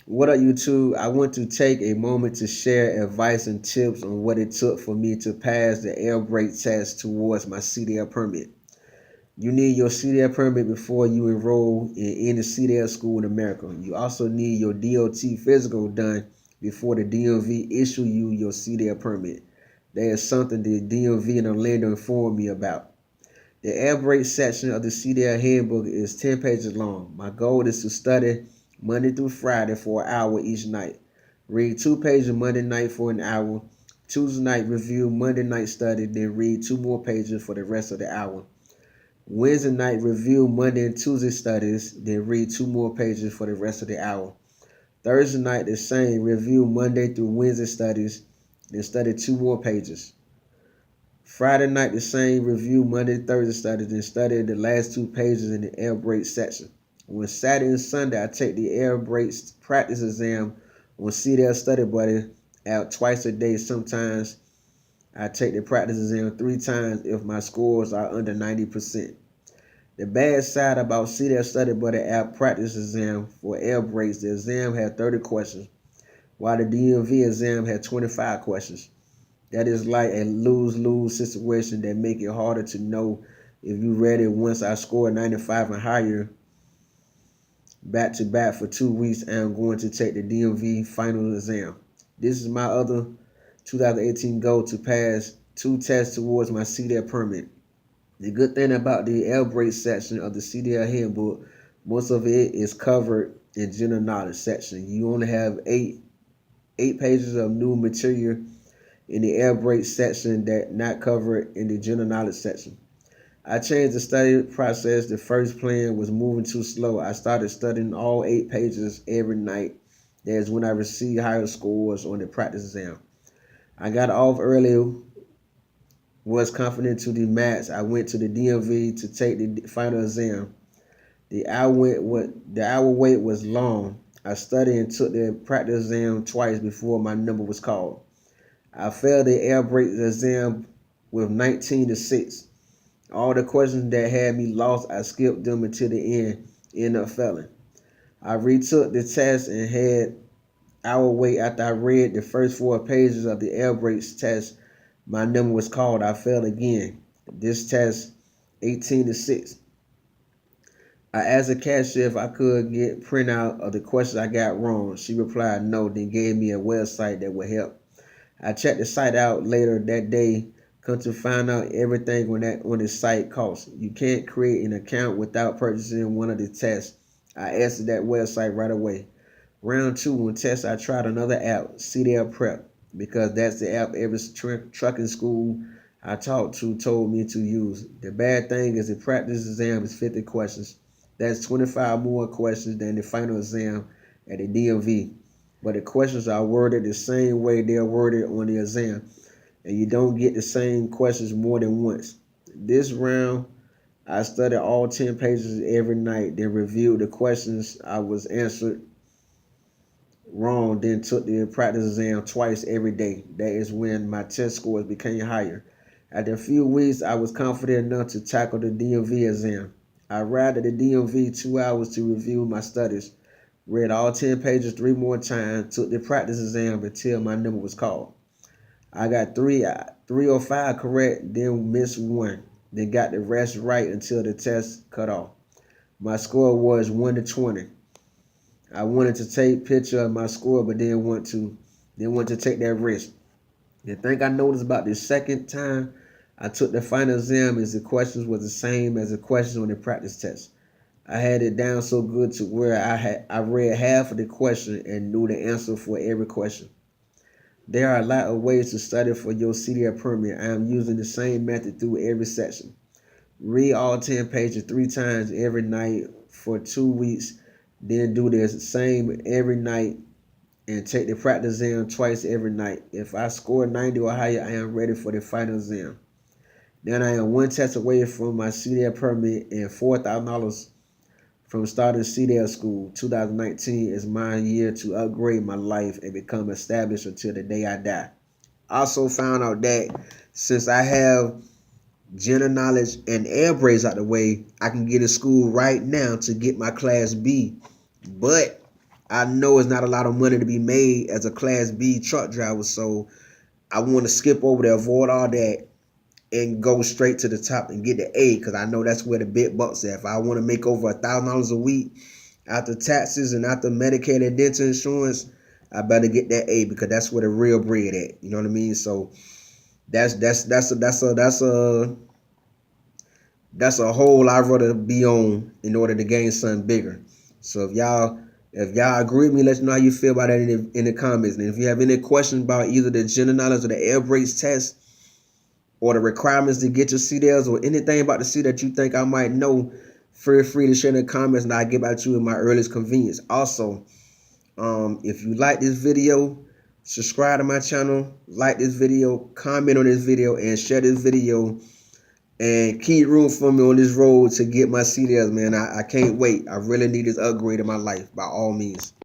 What up, YouTube? I want to take a moment to share advice and tips on what it took for me to pass the air brake test towards my CDL permit. You need your CDL permit before you enroll in any CDL school in America. You also need your DOT physical done before the DMV issue you your CDL permit. That is something the DMV in Orlando informed me about. The air brake section of the CDL handbook is 10 pages long. My goal is to study Monday through Friday for an hour each night. Read 2 pages Monday night for an hour. Tuesday night review Monday night study, then read 2 more pages for the rest of the hour. Wednesday night review Monday and Tuesday studies, then read 2 more pages for the rest of the hour. Thursday night the same, review Monday through Wednesday studies, then study 2 more pages. Friday night the same, review Monday, Thursday studies, then study the last 2 pages in the air brake section. On Saturday and Sunday, I take the air brakes practice exam on CDL Study Buddy out twice a day. Sometimes I take the practice exam 3 times if my scores are under 90%. The bad side about CDL Study Buddy app practice exam for air brakes, the exam had 30 questions, while the DMV exam had 25 questions. That is like a lose-lose situation that make it harder to know if you ready. Once I score 95 and higher back to back for 2 weeks, I am going to take the DMV final exam. This is my other 2018 goal, to pass 2 tests towards my CDL permit. The good thing about the air brake section of the CDL handbook, most of it is covered in general knowledge section. You only have eight pages of new material in the air brake section that not covered in the general knowledge section. I changed the study process. The first plan was moving too slow. I started studying all 8 pages every night. That is when I received higher scores on the practice exam. I got off early, was confident to the max. I went to the DMV to take the final exam. The hour wait was long. I studied and took the practice exam twice before my number was called. I failed the air brake exam with 19 to 6. All the questions that had me lost, I skipped them until the ended up failing. I retook the test and had hour wait after I read the first 4 pages of the air brakes test. My number was called. I failed again. This test, 18 to 6. I asked the cashier if I could get printout of the questions I got wrong. She replied no, then gave me a website that would help. I checked the site out later that day. Come to find out, everything on the site costs. You can't create an account without purchasing one of the tests. I answered that website right away. Round 2 on test, I tried another app, CDL Prep, because that's the app every trucking school I talked to told me to use. The bad thing is the practice exam is 50 questions. That's 25 more questions than the final exam at the DMV. But the questions are worded the same way they're worded on the exam, and you don't get the same questions more than once. This round, I studied all 10 pages every night, then reviewed the questions I was answered wrong, then took the practice exam twice every day. That is when my test scores became higher. After a few weeks, I was confident enough to tackle the DMV exam. I arrived at the DMV 2 hours to review my studies, read all 10 pages 3 more times, took the practice exam until my number was called. I got three or five correct, then missed one, then got the rest right until the test cut off. My score was 1 to 20. I wanted to take picture of my score, but didn't want to take that risk. The thing I noticed about the second time I took the final exam is the questions was the same as the questions on the practice test. I had it down so good to where I read half of the question and knew the answer for every question. There are a lot of ways to study for your CDL permit. I am using the same method through every section. Read all 10 pages 3 times every night for 2 weeks, then do the same every night and take the practice exam twice every night. If I score 90 or higher, I am ready for the final exam. Then I am 1 test away from my CDL permit and $4,000 from starting CDL school. 2019 is my year to upgrade my life and become established until the day I die. Also found out that since I have general knowledge and air brakes out the way, I can get in school right now to get my Class B. But I know it's not a lot of money to be made as a Class B truck driver, so I want to skip over to avoid all that and go straight to the top and get the A, because I know that's where the big bucks at. If I want to make over $1,000 a week after taxes and after Medicaid and dental insurance, I better get that A, because that's where the real bread at. You know what I mean? So that's a hole I'd rather be on in order to gain something bigger. So if y'all agree with me, let us know how you feel about that in the comments. And if you have any questions about either the general knowledge or the air brakes test, or the requirements to get your CDLs, or anything about the C that you think I might know, feel free to share in the comments, and I'll get back to you in my earliest convenience. Also, if you like this video, subscribe to my channel, like this video, comment on this video, and share this video, and keep room for me on this road to get my CDLs, man. I can't wait. I really need this upgrade in my life, by all means.